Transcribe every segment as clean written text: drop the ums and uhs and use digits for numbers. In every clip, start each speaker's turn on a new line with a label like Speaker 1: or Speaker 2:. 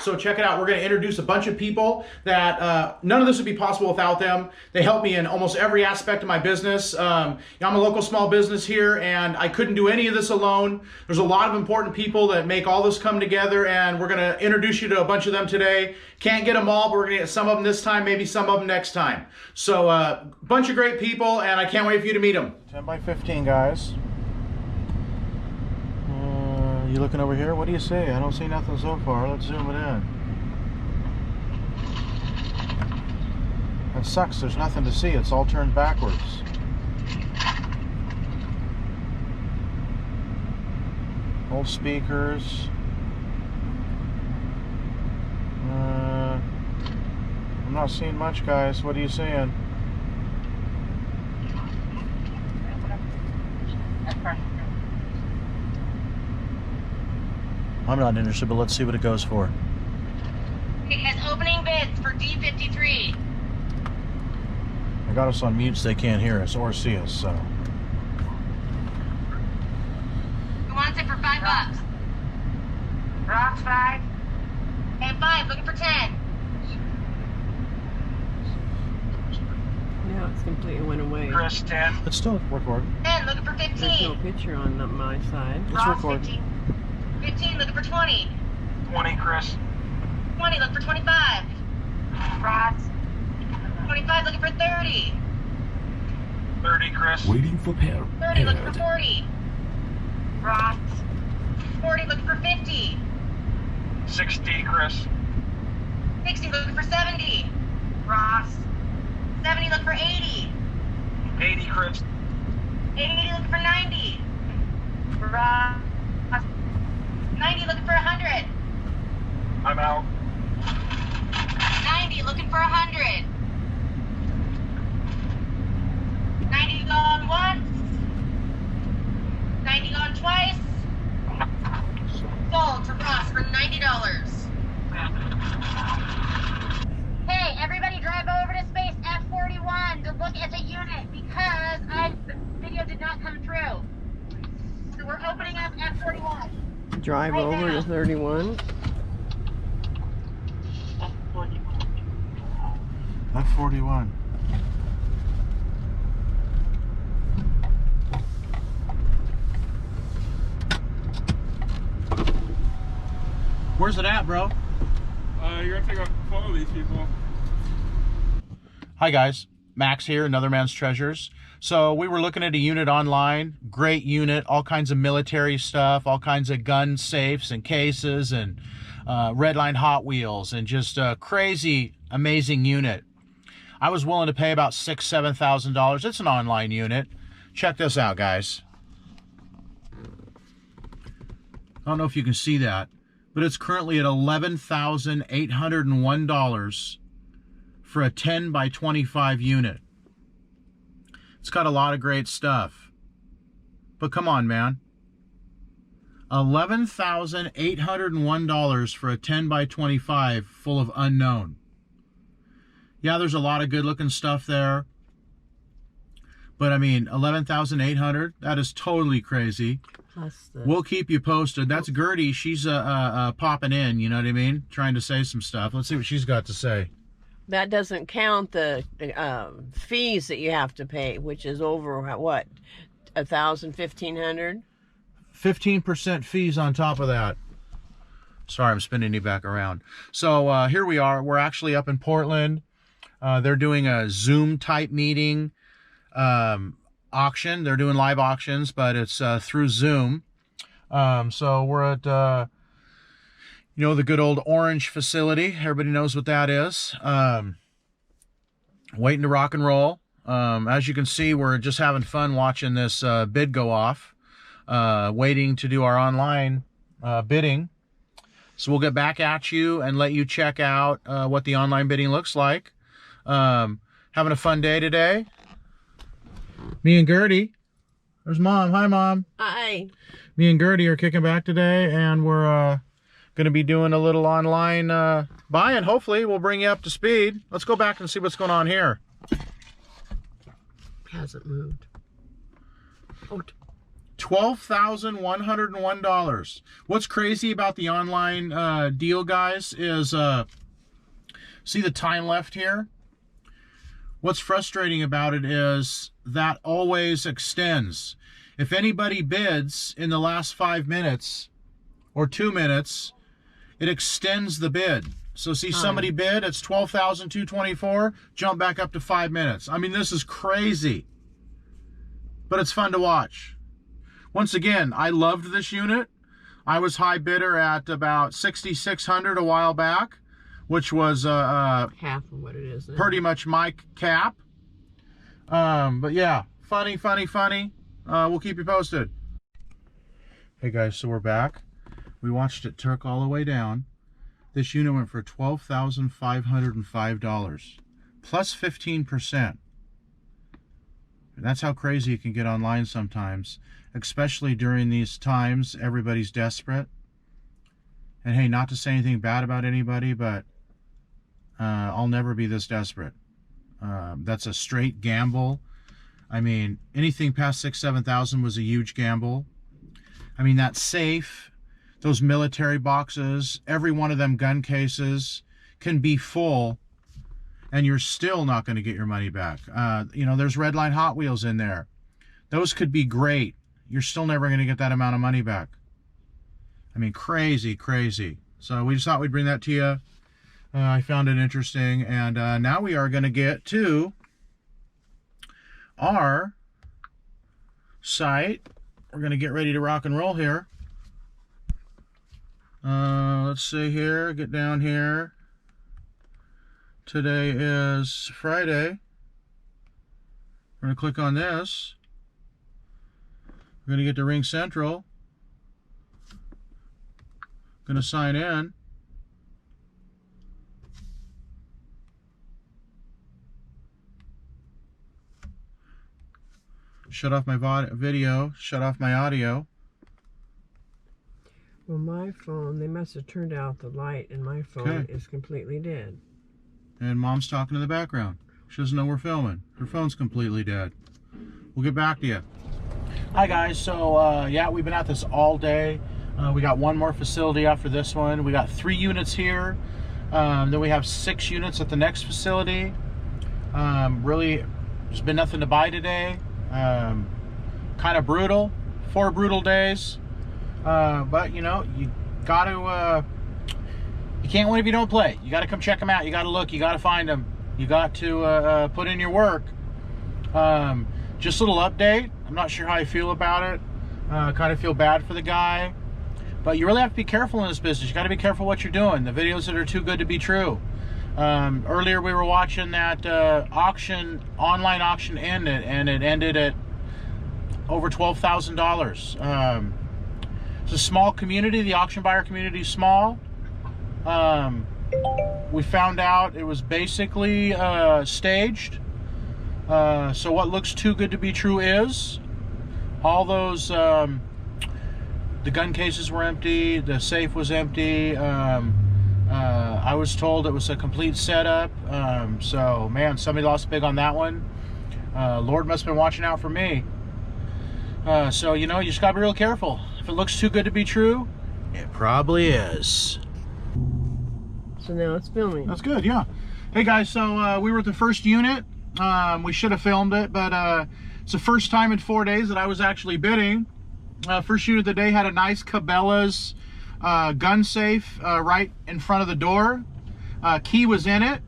Speaker 1: So check it out. We're going to introduce a bunch of people that none of this would be possible without them. They help me in almost every aspect of my business. I'm a local small business here, and I couldn't do any of this alone. There's a lot of important people that make all this come together, and we're going to introduce you to a bunch of them today. Can't get them all, but we're going to get some of them this time, maybe some of them next time. So a bunch of great people, and I can't wait for you to meet them. 10 by 15, guys. You looking over here? What do you see? I don't see nothing so far. Let's zoom it in. That sucks. There's nothing to see. It's all turned backwards. Old speakers. I'm not seeing much, guys. What are you seeing? I'm not interested, but let's see what it goes for.
Speaker 2: It has opening bids for D53.
Speaker 1: I got us on mute so they can't hear us or see us, so.
Speaker 2: Who wants it for $5? Rocks 5. And 5, looking for 10.
Speaker 3: Now it's completely went away.
Speaker 4: Chris, 10.
Speaker 1: It's still recording.
Speaker 2: 10, looking for 15.
Speaker 3: There's no picture on my side.
Speaker 1: It's
Speaker 2: Rocks
Speaker 1: recording.
Speaker 2: 15. 15, looking for 20.
Speaker 4: 20, Chris.
Speaker 2: 20, look for 25. Rocks. 25, looking for 30.
Speaker 4: 30, Chris.
Speaker 5: Waiting for pair.
Speaker 2: 30, looking for 40. Rocks. 40, looking for 50.
Speaker 4: 60, Chris.
Speaker 2: 60, looking for 70. Ross. 70, look for 80.
Speaker 4: 80, Chris.
Speaker 2: 80, looking for 90. Ross. 90, looking for 100.
Speaker 4: I'm out.
Speaker 2: 90, looking for 100. 90 gone once. 90 gone twice. Sold to Ross for $90. Hey, everybody drive over to space F41 to look at the unit because the video did not come through. So we're opening up F41.
Speaker 3: Drive
Speaker 2: Right
Speaker 3: over
Speaker 2: now.
Speaker 3: to 31.
Speaker 1: F41. Where's it at, bro?
Speaker 4: You're gonna take a photo of these people.
Speaker 1: Hi guys, Max here, Another Man's Treasures. So we were looking at a unit online, great unit, all kinds of military stuff, all kinds of gun safes and cases and Redline Hot Wheels and just a crazy, amazing unit. I was willing to pay about $6,000 to $7,000. It's an online unit. Check this out, guys. I don't know if you can see that, but it's currently at $11,801 for a 10 by 25 unit. It's got a lot of great stuff. But come on, man. $11,801 for a 10 by 25 full of unknown. Yeah, there's a lot of good looking stuff there. But I mean, $11,800, that is totally crazy.
Speaker 3: Plus the
Speaker 1: We'll keep you posted. That's Gertie. She's popping in, you know what I mean? Trying to say some stuff. Let's see what she's got to say.
Speaker 3: that doesn't count the fees that you have to pay, which is over what, 1,000, 1,500.
Speaker 1: 15% fees on top of that. Sorry, I'm spinning you back around. So here we are. We're actually up in Portland. They're doing a Zoom type meeting auction. They're doing live auctions, but it's through Zoom. So we're at, the good old Orange facility. Everybody knows what that is. Waiting to rock and roll. As you can see, we're just having fun watching this bid go off. Waiting to do our online bidding. So we'll get back at you and let you check out what the online bidding looks like. Having a fun day today. Me and Gertie. There's Mom. Hi, Mom.
Speaker 3: Hi.
Speaker 1: Me and Gertie are kicking back today, and we're going to be doing a little online buying. Hopefully, we'll bring you up to speed. Let's go back and see what's going on here.
Speaker 3: Hasn't moved. Oh,
Speaker 1: $12,101. What's crazy about the online deal, guys, is see the time left here? What's frustrating about it is that always extends. If anybody bids in the last 5 minutes or 2 minutes, it extends the bid. So see somebody bid, it's $12,224, jump back up to 5 minutes. I mean, this is crazy, but it's fun to watch. Once again, I loved this unit. I was high bidder at about $6,600 a while back, which was
Speaker 3: half of what it is now.
Speaker 1: Pretty much my cap. But yeah, funny. We'll keep you posted. Hey guys, so we're back. We watched it turk all the way down. This unit went for $12,505 plus 15%. That's how crazy it can get online sometimes, especially during these times. Everybody's desperate. And hey, not to say anything bad about anybody, but I'll never be this desperate. That's a straight gamble. I mean, anything past 7,000 was a huge gamble. I mean, that safe, those military boxes, every one of them gun cases can be full, and you're still not going to get your money back. You know, there's Redline Hot Wheels in there. Those could be great. You're still never going to get that amount of money back. I mean, crazy. So we just thought we'd bring that to you. I found it interesting, and now we are going to get to our site. We're going to get ready to rock and roll here. Let's see here, get down here. Today is Friday. We're going to click on this. We're going to get to Ring Central. Going to sign in. Shut off my video, shut off my audio.
Speaker 3: Well, my phone, they must have turned out the light, and my phone is completely dead.
Speaker 1: And Mom's talking in the background. She doesn't know we're filming. Her phone's completely dead. We'll get back to you. Hi guys, so yeah, we've been at this all day. We got one more facility after this one. We got 3 units here. Then we have 6 units at the next facility. Really, there's been nothing to buy today. Kind of brutal. 4 brutal days. But you know, you gotta you can't win if you don't play. You gotta come check them out. You gotta look, you gotta find them, you got to put in your work. Just a little update. I'm not sure how I feel about it. Kind of feel bad for the guy, but you really have to be careful in this business. You got to be careful what you're doing. The videos that are too good to be true. Earlier we were watching that online auction ended, and it ended at over $12,000. It's a small community. The auction buyer community is small. We found out it was basically staged. So what looks too good to be true is all those the gun cases were empty, the safe was empty. I was told it was a complete setup. So man, somebody lost big on that one. Lord must have been watching out for me. So you know, you just gotta be real careful. If it looks too good to be true, it probably is.
Speaker 3: So now it's filming.
Speaker 1: That's good, yeah. Hey guys, so we were at the first unit. We should have filmed it, but it's the first time in 4 days that I was actually bidding. First unit of the day had a nice Cabela's gun safe right in front of the door. Key was in it.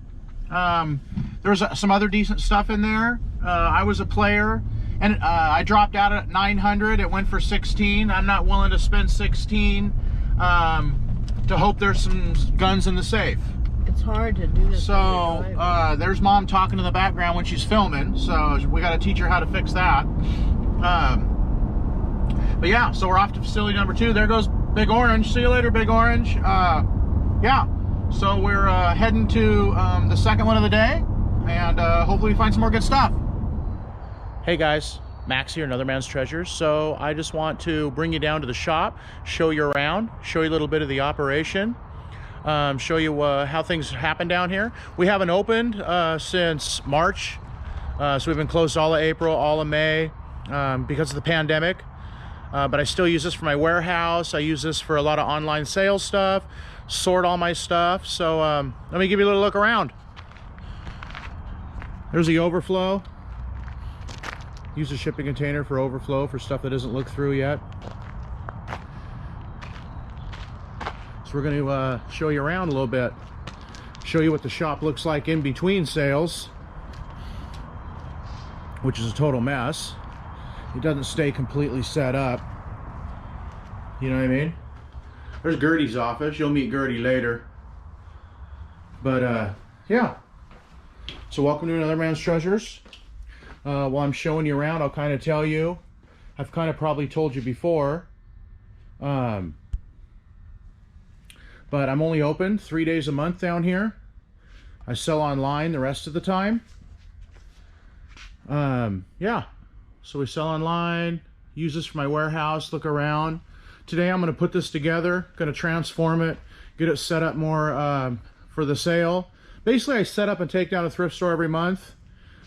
Speaker 1: There was some other decent stuff in there. I was a player, and I dropped out at 900. It went for 16. I'm not willing to spend 16 to hope there's some guns in the safe.
Speaker 3: It's hard to do this.
Speaker 1: So there's Mom talking in the background when she's filming, so we got to teach her how to fix that. But yeah, so we're off to facility number 2. There goes Big Orange. See you later, Big Orange. Yeah, so we're heading to the second one of the day, and hopefully we find some more good stuff. Hey guys, Max here, Another Man's Treasures. So I just want to bring you down to the shop, show you around, show you a little bit of the operation. Show you how things happen down here. We haven't opened since March, so we've been closed all of April, all of May because of the pandemic. but I still use this for my warehouse. I use this for a lot of online sales stuff, sort all my stuff. So let me give you a little look around. There's the overflow. Use a shipping container for overflow for stuff that isn't looked through yet. So we're going to show you around a little bit. Show you what the shop looks like in between sales, which is a total mess. It doesn't stay completely set up. You know what I mean? There's Gertie's office. You'll meet Gertie later. But yeah. So welcome to Another Man's Treasures. While I'm showing you around, I'll kind of tell you. I've kind of probably told you before. But I'm only open 3 days a month down here. I sell online the rest of the time. Yeah. So we sell online, use this for my warehouse, look around. Today I'm going to put this together, going to transform it, get it set up more for the sale. Basically, I set up and take down a thrift store every month.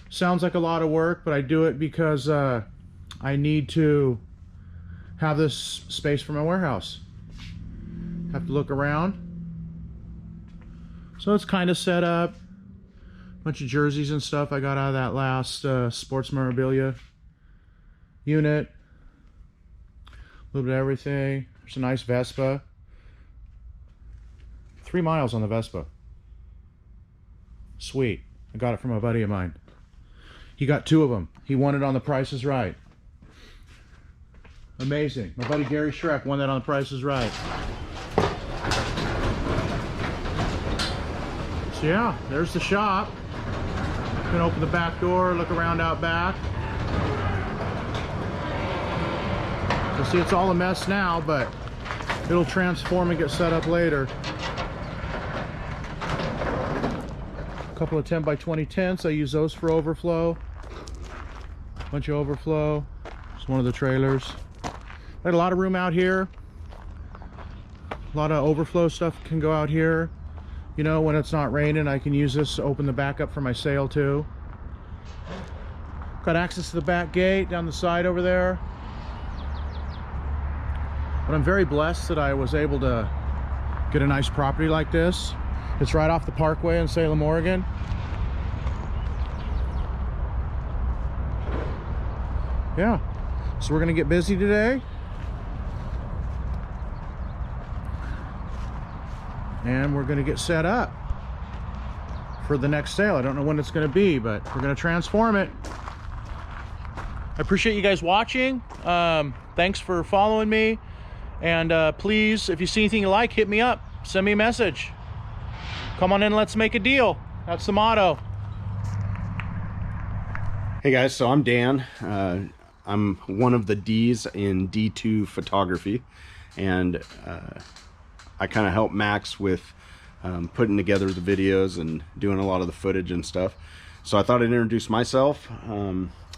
Speaker 1: Sounds like a lot of work, but I do it because I need to have this space for my warehouse. Have to look around. So it's kind of set up. Bunch of jerseys and stuff I got out of that last sports memorabilia unit. A little bit of everything. There's a nice Vespa. 3 miles on the Vespa. Sweet. I got it from a buddy of mine. He got 2 of them. He won it on The Price is Right. Amazing. My buddy Gary Schreck won that on The Price is Right. So yeah, there's the shop. Gonna open the back door, look around out back. You'll see it's all a mess now, but it'll transform and get set up later. A couple of 10 by 20 tents. I use those for overflow. Bunch of overflow. It's one of the trailers. Got a lot of room out here. A lot of overflow stuff can go out here. You know, when it's not raining, I can use this to open the back up for my sale too. Got access to the back gate down the side over there. But I'm very blessed that I was able to get a nice property like this. It's right off the Parkway in Salem, Oregon. Yeah, so we're gonna get busy today. And we're gonna get set up for the next sale. I don't know when it's gonna be, but we're gonna transform it. I appreciate you guys watching. Thanks for following me. And please, if you see anything you like, hit me up. Send me a message. Come on in, let's make a deal. That's the motto.
Speaker 5: Hey guys, so I'm Dan. I'm one of the D's in D2 photography, and I kind of help Max with putting together the videos and doing a lot of the footage and stuff. So I thought I'd introduce myself,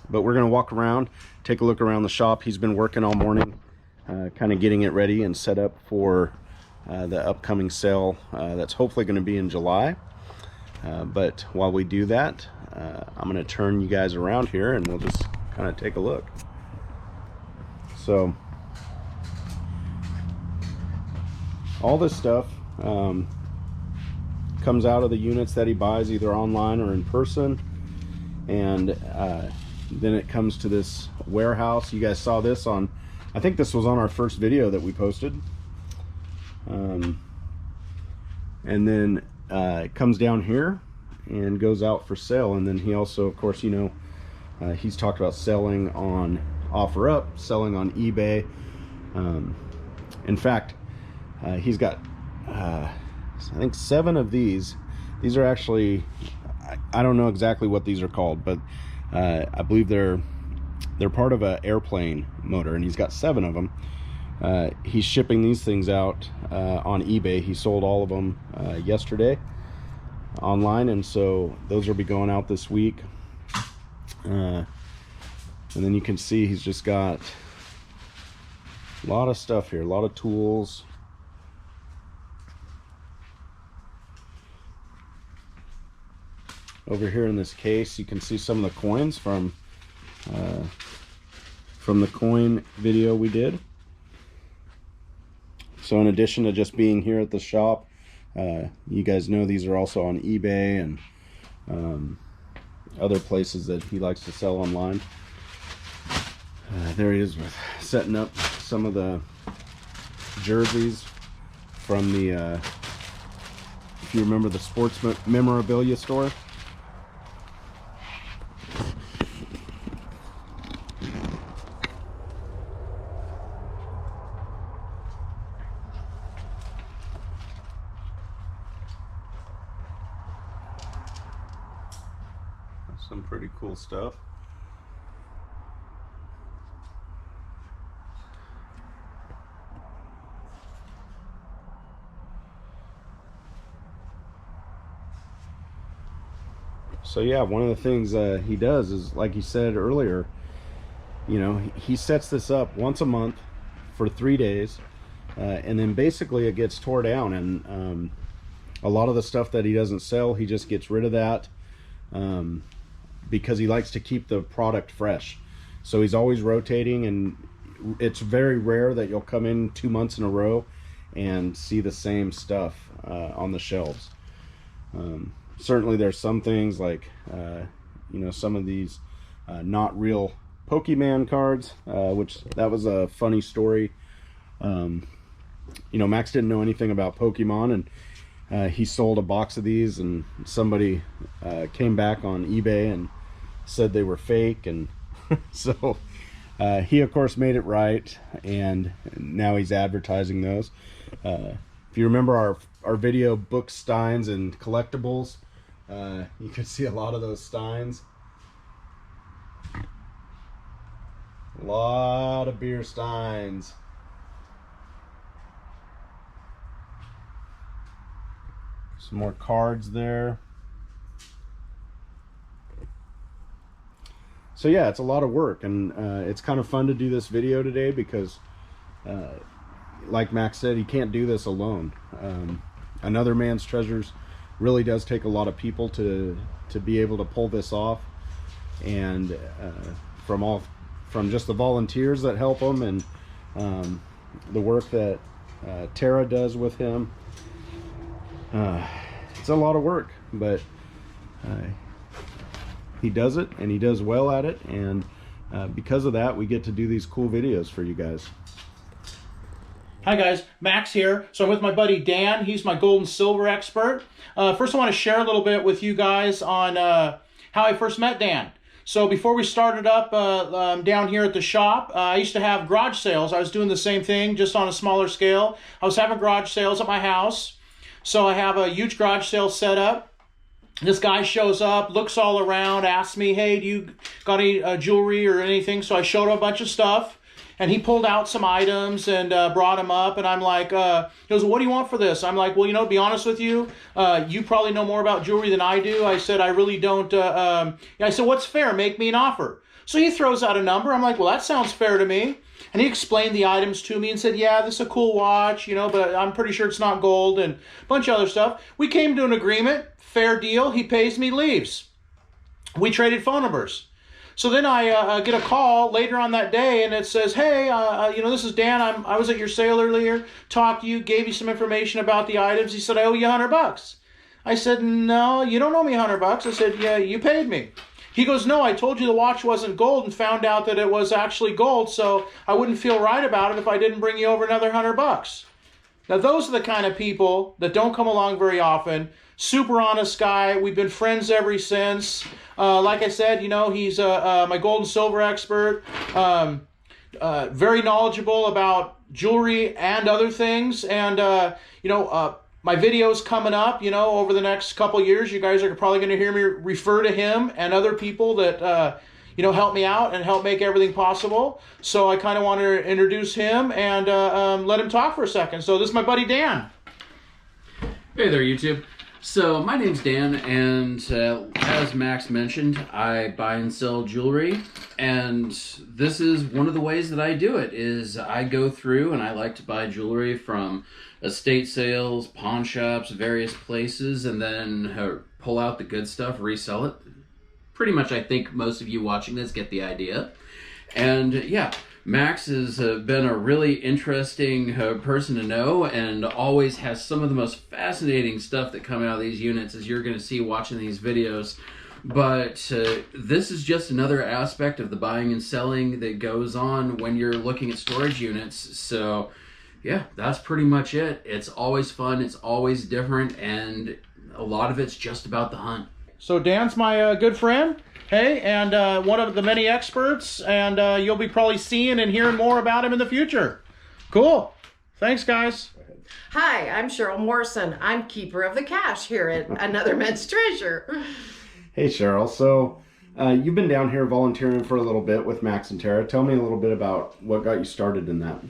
Speaker 5: but we're gonna walk around, take a look around the shop. He's been working all morning, kind of getting it ready and set up for the upcoming sale that's hopefully gonna be in July. But while we do that, I'm gonna turn you guys around here and we'll just kind of take a look. So all this stuff comes out of the units that he buys either online or in person, and then it comes to this warehouse. You guys saw this on, I think this was on our first video that we posted, and then it comes down here and goes out for sale. And then he also, of course, you know, he's talked about selling on OfferUp, selling on eBay. In fact, he's got I think 7 of these. These are actually, I don't know exactly what these are called, but I believe they're part of an airplane motor, and he's got 7 of them. He's shipping these things out on eBay. He sold all of them yesterday online, and so those will be going out this week. And then you can see he's just got a lot of stuff here, a lot of tools. Over here in this case, you can see some of the coins from from the coin video we did. So in addition to just being here at the shop, you guys know these are also on eBay and other places that he likes to sell online. There he is with setting up some of the jerseys from the, if you remember, the sports memorabilia store. Some pretty cool stuff. So yeah, one of the things he does is, like he said earlier, you know, he sets this up once a month for 3 days, and then basically it gets tore down, and a lot of the stuff that he doesn't sell, he just gets rid of that. Because he likes to keep the product fresh. So he's always rotating, and it's very rare that you'll come in 2 months in a row and see the same stuff on the shelves. Certainly there's some things like, you know, some of these not real Pokemon cards, which that was a funny story. You know, Max didn't know anything about Pokemon, and he sold a box of these, and somebody came back on eBay and said they were fake, and so he of course made it right, and now he's advertising those. If you remember our video, book steins and collectibles, you can see a lot of those steins. A lot of beer steins. Some more cards there. So yeah, it's a lot of work, and it's kind of fun to do this video today because like Max said, he can't do this alone. Another Man's Treasures really does take a lot of people to be able to pull this off, and from just the volunteers that help him, and the work that Tara does with him. It's a lot of work, but he does it, and he does well at it, and because of that, we get to do these cool videos for you guys.
Speaker 1: Hi guys, Max here. So I'm with my buddy Dan. He's my gold and silver expert. First I want to share a little bit with you guys on how I first met Dan. So before we started up down here at the shop, I used to have garage sales. I was doing the same thing, just on a smaller scale. I was having garage sales at my house. So I have a huge garage sale set up. This guy shows up, looks all around, asks me, hey, do you got any jewelry or anything? So I showed him a bunch of stuff, and he pulled out some items and brought them up, and I'm like, he goes, what do you want for this? I'm like, well, you know, to be honest with you, you probably know more about jewelry than I do. I said, I really don't. I said, what's fair? Make me an offer. So he throws out a number. I'm like, well, that sounds fair to me. And he explained the items to me and said, yeah, this is a cool watch, you know, but I'm pretty sure it's not gold, and a bunch of other stuff. We came to an agreement, fair deal. He pays me, leaves. We traded phone numbers. So then I get a call later on that day, and it says, hey, you know, this is Dan. I was at your sale earlier, talked to you, gave you some information about the items. He said, I owe you $100. I said, no, you don't owe me $100. I said, yeah, you paid me. He goes, no, I told you the watch wasn't gold and found out that it was actually gold, so I wouldn't feel right about it if I didn't bring you over another $100. Now, those are the kind of people that don't come along very often. Super honest guy. We've been friends ever since. Like I said, you know, he's my gold and silver expert. Very knowledgeable about jewelry and other things. And, you know, my videos coming up, you know, over the next couple years, you guys are probably going to hear me refer to him and other people that, you know, help me out and help make everything possible. So I kind of want to introduce him and let him talk for a second. So this is my buddy Dan.
Speaker 6: Hey there, YouTube. So my name's Dan, and as Max mentioned, I buy and sell jewelry, and this is one of the ways that I do it, is I go through and I like to buy jewelry from estate sales, pawn shops, various places, and then pull out the good stuff, resell it. Pretty much I think most of you watching this get the idea. And yeah, Max has been a really interesting person to know, and always has some of the most fascinating stuff that come out of these units, as you're going to see watching these videos. But this is just another aspect of the buying and selling that goes on when you're looking at storage units. So yeah, that's pretty much it. It's always fun, it's always different, and a lot of it's just about the hunt.
Speaker 1: So Dan's my good friend, hey, and one of the many experts, and you'll be probably seeing and hearing more about him in the future. Cool. Thanks, guys.
Speaker 7: Hi, I'm Cheryl Morrison. I'm keeper of the cash here at Another Men's Treasure.
Speaker 5: Hey, Cheryl. So you've been down here volunteering for a little bit with Max and Tara. Tell me a little bit about what got you started in that.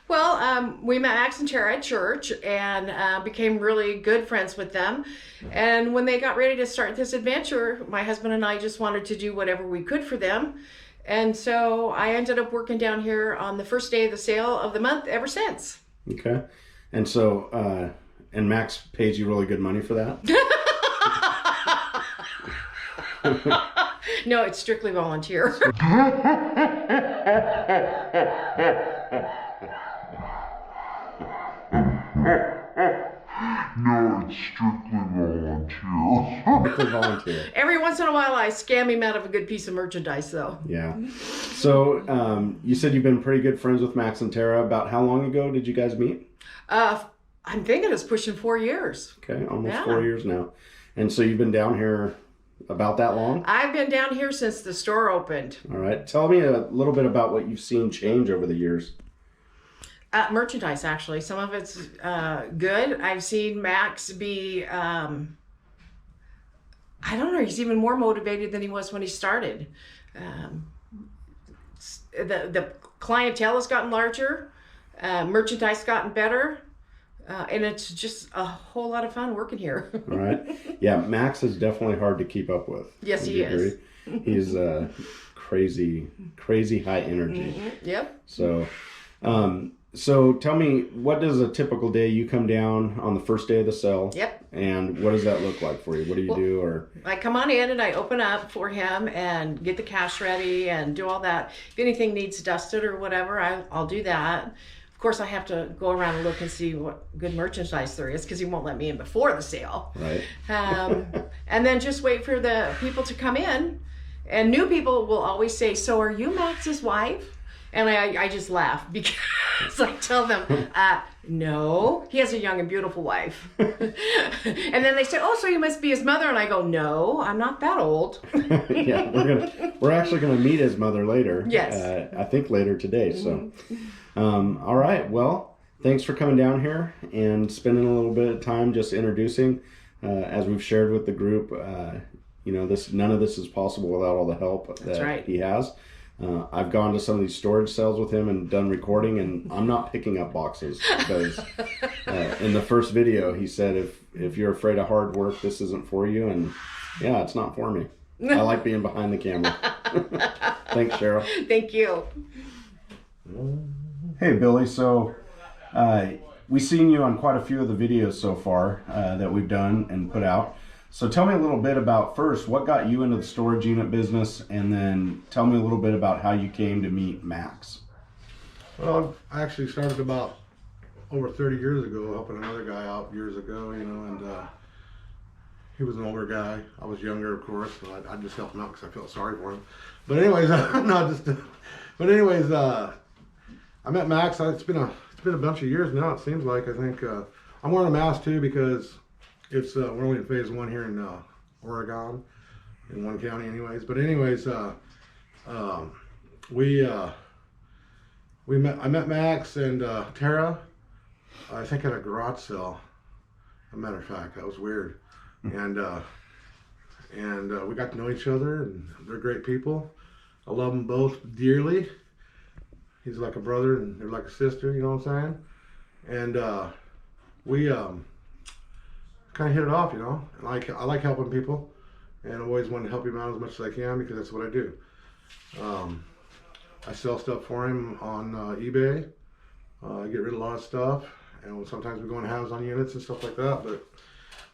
Speaker 7: Well, we met Max and Tara at church and became really good friends with them. And when they got ready to start this adventure, my husband and I just wanted to do whatever we could for them. And so I ended up working down here on the first day of the sale of the month ever since.
Speaker 5: Okay. And so, and Max pays you really good money for that?
Speaker 7: No, it's strictly volunteer.
Speaker 8: No, it's strictly volunteer.
Speaker 5: Strictly volunteer.
Speaker 7: Every once in a while I scam him out of a good piece of merchandise though.
Speaker 5: Yeah. So you said you've been pretty good friends with Max and Tara. About how long ago did you guys meet?
Speaker 7: I'm thinking it's pushing 4 years.
Speaker 5: Okay, almost
Speaker 7: Yeah.
Speaker 5: 4 years now. And so you've been down here about that long?
Speaker 7: I've been down here since the store opened.
Speaker 5: All right. Tell me a little bit about what you've seen change over the years.
Speaker 7: Merchandise, actually. Some of it's good. I've seen Max be, I don't know, he's even more motivated than he was when he started. The clientele has gotten larger. Merchandise gotten better. And it's just a whole lot of fun working here.
Speaker 5: All right. Yeah, Max is definitely hard to keep up with.
Speaker 7: Yes,
Speaker 5: Would
Speaker 7: he
Speaker 5: you
Speaker 7: is.
Speaker 5: agree? He's crazy high energy.
Speaker 7: Mm-hmm. Yep.
Speaker 5: So tell me, what does a typical day you come down on the first day of the sale?
Speaker 7: Yep.
Speaker 5: And what does that look like for you? What do you do? Or
Speaker 7: I come on in and I open up for him and get the cash ready and do all that. If anything needs dusted or whatever, I'll do that. Of course, I have to go around and look and see what good merchandise there is because he won't let me in before the sale.
Speaker 5: right?
Speaker 7: And then just wait for the people to come in. And new people will always say, "So are you Max's wife?" And I just laugh because I tell them, no, he has a young and beautiful wife. And then they say, "Oh, so you must be his mother." And I go, "No, I'm not that old."
Speaker 5: Yeah, we're actually gonna meet his mother later.
Speaker 7: Yes.
Speaker 5: I think later today. So, all right. Well, thanks for coming down here and spending a little bit of time just introducing. As we've shared with the group, none of this is possible without all the help that
Speaker 7: right.
Speaker 5: he has. I've gone to some of these storage sales with him and done recording, and I'm not picking up boxes because in the first video he said, if you're afraid of hard work, this isn't for you. And yeah, it's not for me. I like being behind the camera. Thanks, Cheryl.
Speaker 7: Thank you.
Speaker 5: Hey, Billy. So we've seen you on quite a few of the videos so far that we've done and put out. So tell me a little bit about, first, what got you into the storage unit business, and then tell me a little bit about how you came to meet Max.
Speaker 9: Well, I actually started about over 30 years ago, helping another guy out years ago, and he was an older guy. I was younger, of course, but I just helped him out because I felt sorry for him. But anyways, I met Max. It's been a bunch of years now, it seems like. I think I'm wearing a mask too because it's we're only in phase 1 here in Oregon, in one county anyways. But anyways, I met Max and Tara, I think at a garage sale. As a matter of fact, that was weird. And we got to know each other, and they're great people. I love them both dearly. He's like a brother and they're like a sister, you know what I'm saying? And we kind of hit it off, you know. I like helping people, and I always want to help him out as much as I can because that's what I do. I sell stuff for him on eBay. I get rid of a lot of stuff, and sometimes we go in halves on units and stuff like that.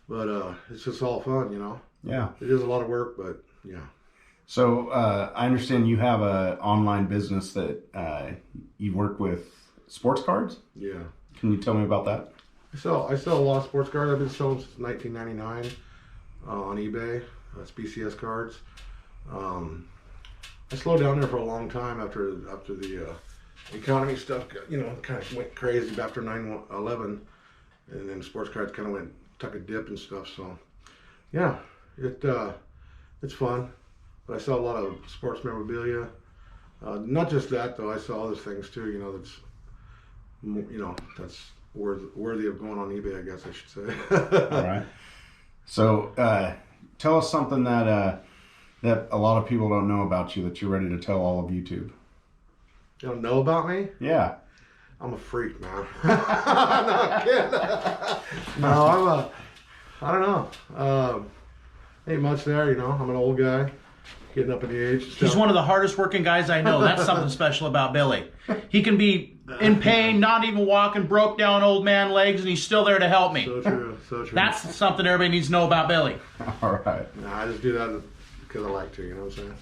Speaker 9: But it's just all fun, you know.
Speaker 5: Yeah.
Speaker 9: It is a lot of work, but yeah.
Speaker 5: So I understand you have a online business that you work with sports cards.
Speaker 9: Yeah.
Speaker 5: Can you tell me about that?
Speaker 9: I sell a lot of sports cards. I've been selling since 1999 on eBay. That's BCS cards. I slowed down there for a long time after the economy stuff, kind of went crazy after 9/11, and then sports cards kind of took a dip and stuff. So, yeah, it's fun. But I sell a lot of sports memorabilia. Not just that though. I sell other things too. That's worthy of going on eBay, I guess I should say.
Speaker 5: All right. So tell us something that a lot of people don't know about you that you're ready to tell all of YouTube.
Speaker 9: You don't know about me?
Speaker 5: Yeah.
Speaker 9: I'm a freak, man. No, I'm kidding. No, I don't know. Ain't much there, I'm an old guy, getting up in the age.
Speaker 1: He's one of the hardest working guys I know. That's something special about Billy. He can be in pain, not even walking, broke down old man legs, and he's still there to help me.
Speaker 9: So true, so true.
Speaker 1: That's something everybody needs to know about Billy.
Speaker 5: All right.
Speaker 9: No, I just do that because I like to, you know what I'm saying?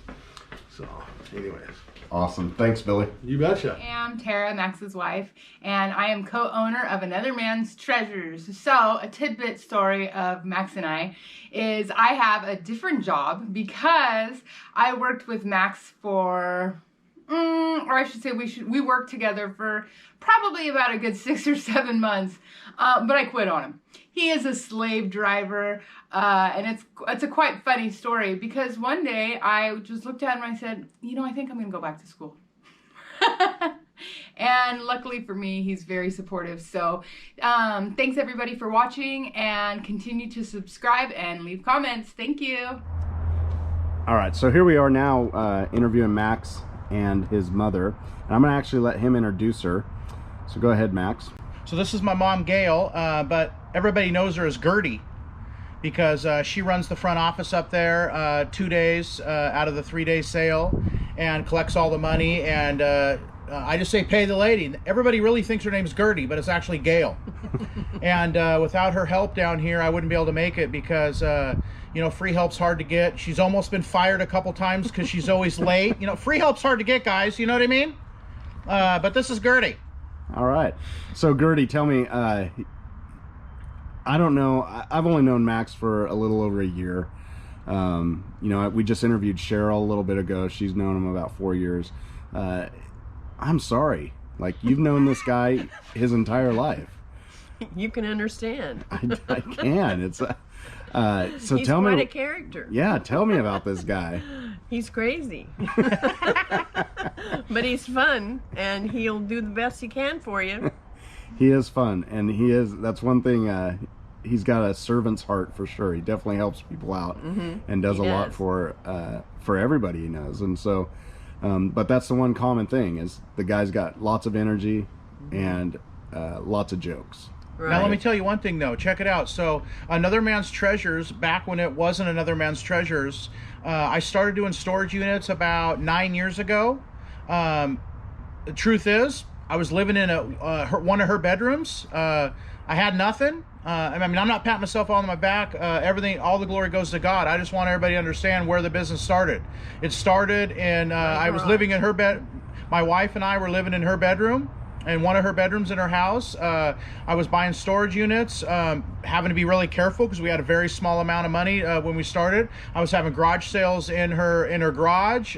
Speaker 9: So, anyways.
Speaker 5: Awesome. Thanks, Billy.
Speaker 9: You betcha.
Speaker 10: I'm Tara, Max's wife, and I am co-owner of Another Man's Treasures. So, a tidbit story of Max and I is I have a different job because I worked with Max for, or I should say we worked together for probably about a good 6 or 7 months, but I quit on him. He is a slave driver, and it's a quite funny story because one day I just looked at him and I said, I think I'm going to go back to school. And luckily for me, he's very supportive. So thanks everybody for watching, and continue to subscribe and leave comments. Thank you.
Speaker 5: All right, so here we are now interviewing Max and his mother, and I'm going to actually let him introduce her. So go ahead, Max.
Speaker 1: So this is my mom, Gail, but everybody knows her as Gertie because she runs the front office up there 2 days out of the 3-day sale and collects all the money. And I just say pay the lady. Everybody really thinks her name's Gertie, but it's actually Gail. And without her help down here, I wouldn't be able to make it because free help's hard to get. She's almost been fired a couple times because she's always late. Free help's hard to get, guys. You know what I mean? But this is Gertie.
Speaker 5: All right. So Gertie, tell me, I don't know. I've only known Max for a little over a year. We just interviewed Cheryl a little bit ago. She's known him about 4 years. I'm sorry. Like, you've known this guy his entire life.
Speaker 3: You can understand.
Speaker 5: I can. It's so
Speaker 3: He's
Speaker 5: tell me.
Speaker 3: Quite a character.
Speaker 5: Yeah, tell me about this guy.
Speaker 3: He's crazy. But he's fun, and he'll do the best he can for you.
Speaker 5: He is fun, and that's one thing, he's got a servant's heart for sure. He definitely helps people out and does a lot for everybody he knows. And so, but that's the one common thing is the guy's got lots of energy and lots of jokes.
Speaker 1: Right. Now let me tell you one thing though, check it out. So Another Man's Treasures, back when it wasn't Another Man's Treasures, I started doing storage units about 9 years ago. The truth is, I was living in one of her bedrooms. I had nothing. I'm not patting myself on my back. All the glory goes to God. I just want everybody to understand where the business started. It started in, I was living in her bed. My wife and I were living in her bedroom. In one of her bedrooms in her house. I was buying storage units, having to be really careful because we had a very small amount of money when we started. I was having garage sales in her garage.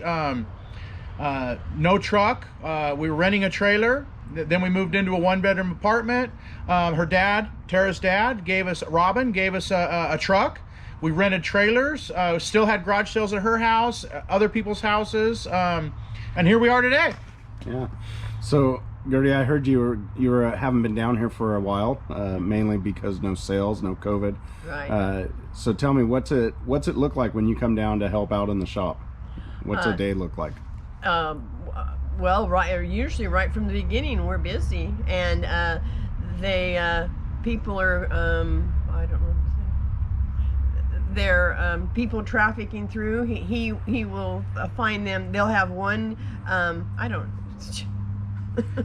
Speaker 1: No truck. We were renting a trailer. Then we moved into a 1-bedroom apartment. Her dad, Tara's dad, Robin gave us a truck. We rented trailers. Still had garage sales at her house, other people's houses, and here we are today.
Speaker 5: Yeah. So Gertie, I heard you haven't been down here for a while, mainly because no sales, no COVID.
Speaker 3: Right.
Speaker 5: So tell me, what's it look like when you come down to help out in the shop? What's a day look like?
Speaker 3: Well, usually right from the beginning, we're busy, and people are I don't know. They're people trafficking through. He will find them. They'll have one.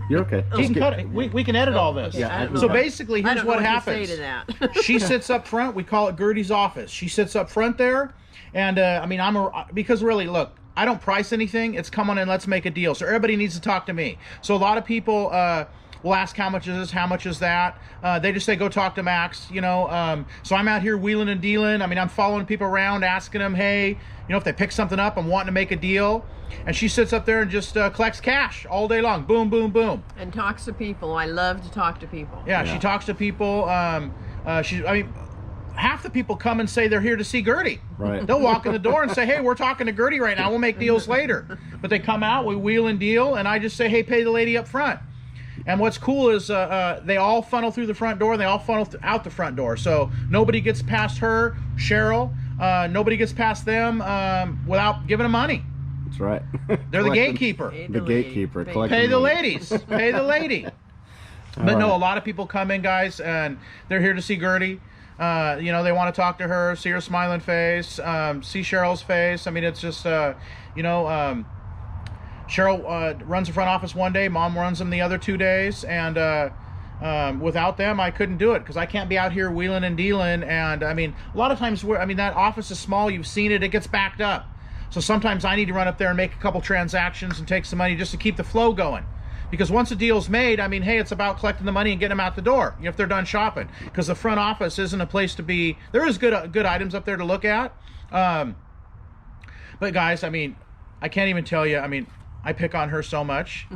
Speaker 5: You're okay.
Speaker 1: He can cut it. We can edit all this.
Speaker 3: Okay, I don't know
Speaker 1: So
Speaker 3: what-
Speaker 1: basically,
Speaker 3: I
Speaker 1: here's
Speaker 3: don't know
Speaker 1: what
Speaker 3: to
Speaker 1: happens.
Speaker 3: say to that.
Speaker 1: She sits up front. We call it Gertie's office. She sits up front there, and I mean, because really, look, I don't price anything. It's come on and let's make a deal. So everybody needs to talk to me. So a lot of people will ask how much is this, how much is that. They just say go talk to Max. You know, so I'm out here wheeling and dealing. I mean, I'm following people around, asking them, hey, you know, if they pick something up, I'm wanting to make a deal. And she sits up there and just collects cash all day long. Boom, boom, boom.
Speaker 3: And talks to people. I love to talk to people.
Speaker 1: Yeah, she talks to people. I mean, half the people come and say they're here to see Gertie.
Speaker 5: Right.
Speaker 1: They'll walk in the door and say, hey, we're talking to Gertie right now. We'll make deals later. But they come out, we wheel and deal, and I just say, hey, pay the lady up front. And what's cool is they all funnel through the front door, and they all funnel out the front door. So nobody gets past her, Cheryl. Nobody gets past them without giving them money.
Speaker 5: That's right.
Speaker 1: They're the gatekeeper.
Speaker 5: The gatekeeper. collecting
Speaker 1: Pay the
Speaker 5: money.
Speaker 1: ladies. Pay the lady. But no, a lot of people come in, guys, and they're here to see Gertie. You know, they want to talk to her, see her smiling face, see Cheryl's face. I mean, it's just, you know, Cheryl runs the front office one day, Mom runs them the other 2 days, and without them, I couldn't do it because I can't be out here wheeling and dealing. And I mean, a lot of times, that office is small. You've seen it; it gets backed up. So sometimes I need to run up there and make a couple transactions and take some money just to keep the flow going. Because once a deal's made, I mean, hey, it's about collecting the money and getting them out the door, you know, if they're done shopping. Because the front office isn't a place to be. There is good items up there to look at. But guys, I mean, I can't even tell you. I mean, I pick on her so much.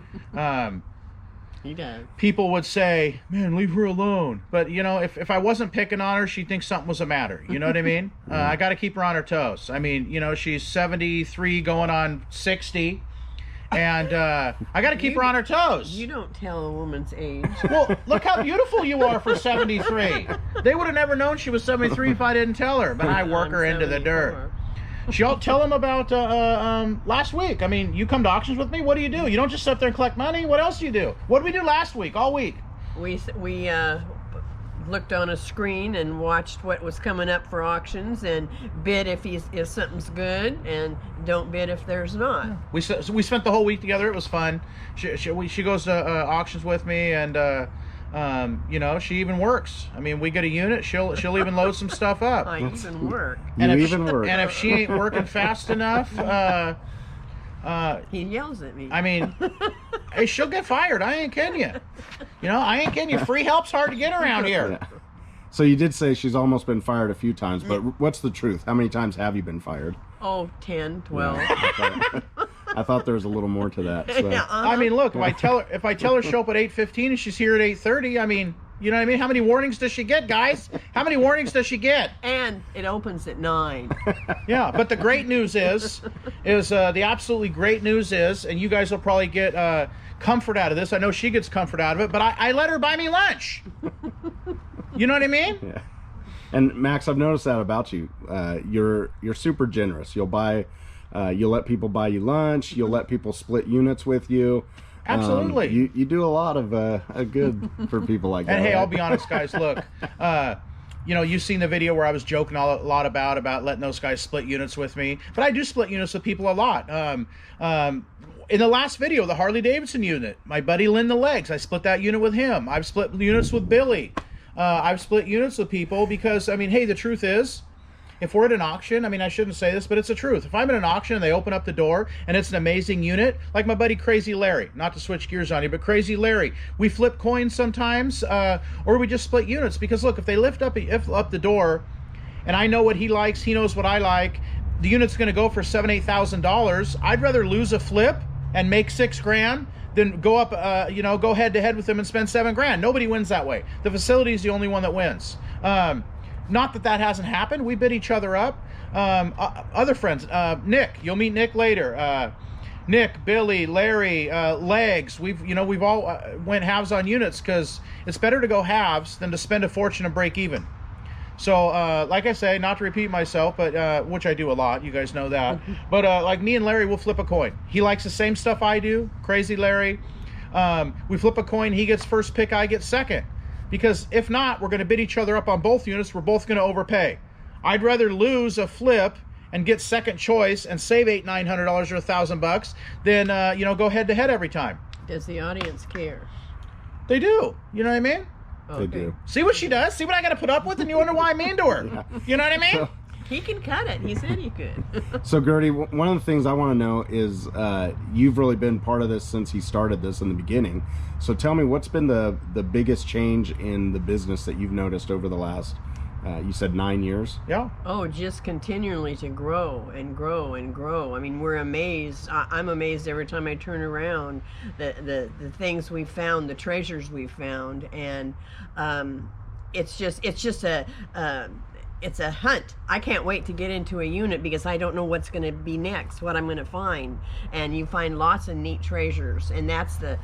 Speaker 3: He does.
Speaker 1: People would say, man, leave her alone. But, you know, if I wasn't picking on her, she'd think something was the matter. You know what I mean? I got to keep her on her toes. I mean, you know, she's 73 going on 60. And I got to keep her on her toes.
Speaker 3: You don't tell a woman's age.
Speaker 1: Well, look how beautiful you are for 73. They would have never known she was 73 if I didn't tell her. But I work her into the dirt. She'll tell them about last week. I mean, you come to auctions with me. What do? You don't just sit there and collect money. What else do you do? What did we do last week? All week.
Speaker 3: We looked on a screen and watched what was coming up for auctions and bid if something's good and don't bid if there's not.
Speaker 1: We spent the whole week together. It was fun. She goes to auctions with me, and you know, she even works. I mean, we get a unit. She'll even load some stuff up.
Speaker 3: I even work.
Speaker 1: And if she ain't working fast enough,
Speaker 3: he yells at me.
Speaker 1: I mean, hey, she'll get fired. I ain't kidding you. You know, I ain't kidding you. Free help's hard to get around here.
Speaker 5: Yeah. So you did say she's almost been fired a few times, but what's the truth? How many times have you been fired?
Speaker 3: Oh, 10, 12.
Speaker 5: Yeah, I thought there was a little more to that. So.
Speaker 3: Yeah,
Speaker 1: I mean, look, if I tell her show up at 8:15 and she's here at 8:30, I mean, you know what I mean? How many warnings does she get, guys? How many warnings does she get?
Speaker 3: And it opens at 9.
Speaker 1: Yeah, but the great news is the absolutely great news is, and you guys will probably get comfort out of this. I know she gets comfort out of it, but I let her buy me lunch. You know what I mean?
Speaker 5: Yeah. And Max, I've noticed that about you. You're super generous. You'll let people buy you lunch. You'll let people split units with you.
Speaker 1: Absolutely.
Speaker 5: You do a lot of good for people like that.
Speaker 1: And hey,
Speaker 5: right?
Speaker 1: I'll be honest, guys. Look, you know, you've seen the video where I was joking a lot about letting those guys split units with me. But I do split units with people a lot. In the last video, the Harley Davidson unit, my buddy Lynn the Legs, I split that unit with him. I've split units with Billy. I've split units with people because, I mean, hey, the truth is, if we're at an auction, I mean, I shouldn't say this, but it's the truth. If I'm at an auction and they open up the door and it's an amazing unit, like my buddy Crazy Larry, not to switch gears on you, but Crazy Larry, we flip coins sometimes, or we just split units. Because look, if they lift up the door and I know what he likes, he knows what I like, the unit's going to go for $7,000, $8,000. I'd rather lose a flip and make $6,000 than go up, go head to head with them and spend $7,000. Nobody wins that way. The facility is the only one that wins. Not that hasn't happened. We bid each other up. Other friends, Nick, you'll meet Nick later. Nick, Billy, Larry, Legs. We've all went halves on units because it's better to go halves than to spend a fortune and break even. So, like I say, not to repeat myself, but which I do a lot. You guys know that. But like me and Larry, we'll flip a coin. He likes the same stuff I do. Crazy Larry. We flip a coin. He gets first pick. I get second. Because if not, we're going to bid each other up on both units. We're both going to overpay. I'd rather lose a flip and get second choice and save $800, $900 or $1,000 than go head to head every time.
Speaker 3: Does the audience care?
Speaker 1: They do. You know what I mean?
Speaker 3: Okay.
Speaker 5: They do.
Speaker 1: See what she does? See what I got to put up with? And you wonder why I'm mean to her. You know what I mean?
Speaker 3: He can cut it. He said he could.
Speaker 5: So Gertie, one of the things I want to know is you've really been part of this since he started this in the beginning. So tell me, what's been the biggest change in the business that you've noticed over the last, you said 9 years?
Speaker 1: Yeah.
Speaker 3: Oh, just continually to grow and grow and grow. I mean, we're amazed. I'm amazed every time I turn around, the things we found, the treasures we found, and it's just it's a hunt. I can't wait to get into a unit because I don't know what's going to be next, what I'm going to find. And you find lots of neat treasures, and that's the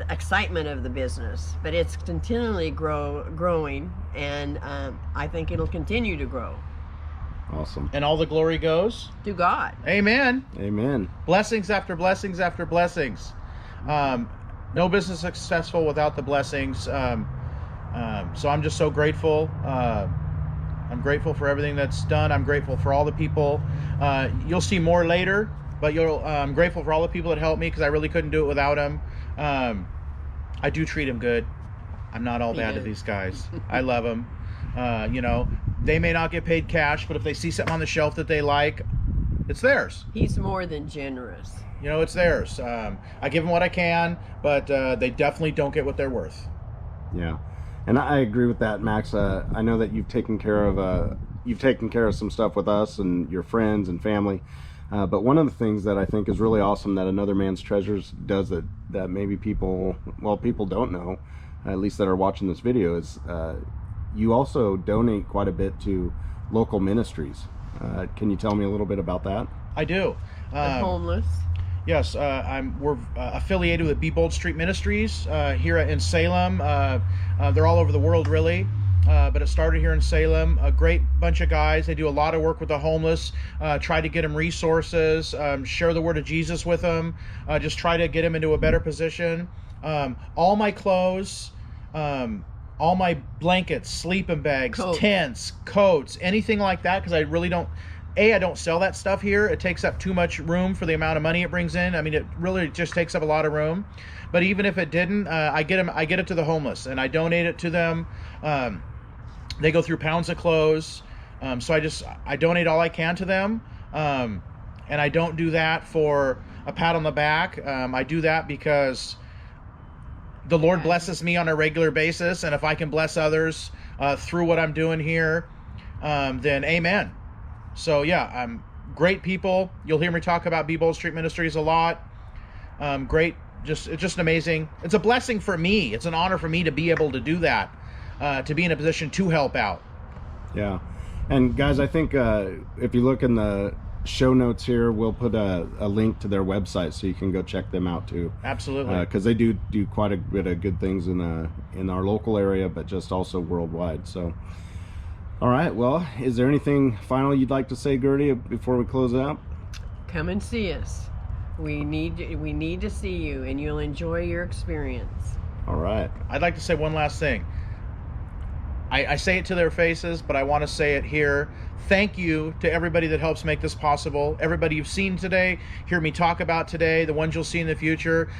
Speaker 3: excitement of the business. But it's continually growing, and I think it'll continue to grow.
Speaker 5: Awesome.
Speaker 1: And all the glory goes
Speaker 3: To God.
Speaker 1: Amen.
Speaker 5: Amen.
Speaker 1: Blessings after blessings after blessings. No business successful without the blessings. So I'm just so grateful. I'm grateful for everything that's done. I'm grateful for all the people. You'll see more later, but I'm grateful for all the people that helped me because I really couldn't do it without them. I do treat them good. I'm not all bad to these guys. I love them. You know, they may not get paid cash, but if they see something on the shelf that they like, it's theirs.
Speaker 3: He's more than generous.
Speaker 1: You know, it's theirs. I give them what I can, but they definitely don't get what they're worth.
Speaker 5: Yeah. And I agree with that, Max. I know that you've taken care of some stuff with us and your friends and family. But one of the things that I think is really awesome that Another Man's Treasures does that maybe people don't know, at least that are watching this video, is you also donate quite a bit to local ministries. Can you tell me a little bit about that?
Speaker 1: I do.
Speaker 3: The homeless.
Speaker 1: Yes, we're affiliated with Be Bold Street Ministries here in Salem. They're all over the world, really, but it started here in Salem. A great bunch of guys. They do a lot of work with the homeless, try to get them resources, share the word of Jesus with them, just try to get them into a better position. All my clothes, all my blankets, sleeping bags, tents, coats, anything like that, because I really don't... I don't sell that stuff here. It takes up too much room for the amount of money it brings in. I mean, it really just takes up a lot of room. But even if it didn't, I get it to the homeless, and I donate it to them. They go through pounds of clothes, so I donate all I can to them. And I don't do that for a pat on the back. I do that because the Lord blesses me on a regular basis, and if I can bless others through what I'm doing here, then amen. So yeah, great people. You'll hear me talk about Be Bold Street Ministries a lot. Great, it's just amazing. It's a blessing for me. It's an honor for me to be able to do that, to be in a position to help out.
Speaker 5: Yeah, and guys, I think if you look in the show notes here, we'll put a link to their website so you can go check them out too.
Speaker 1: Absolutely,
Speaker 5: because they do quite a bit of good things in our local area, but just also worldwide. So. All right, well, is there anything final you'd like to say, Gertie, before we close out?
Speaker 3: Come and see us. We need to see you, and you'll enjoy your experience.
Speaker 5: All right.
Speaker 1: I'd like to say one last thing. I say it to their faces, but I want to say it here. Thank you to everybody that helps make this possible. Everybody you've seen today, hear me talk about today, the ones you'll see in the future.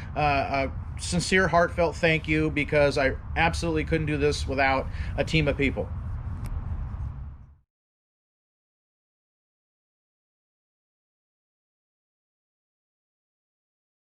Speaker 1: Sincere, heartfelt thank you, because I absolutely couldn't do this without a team of people.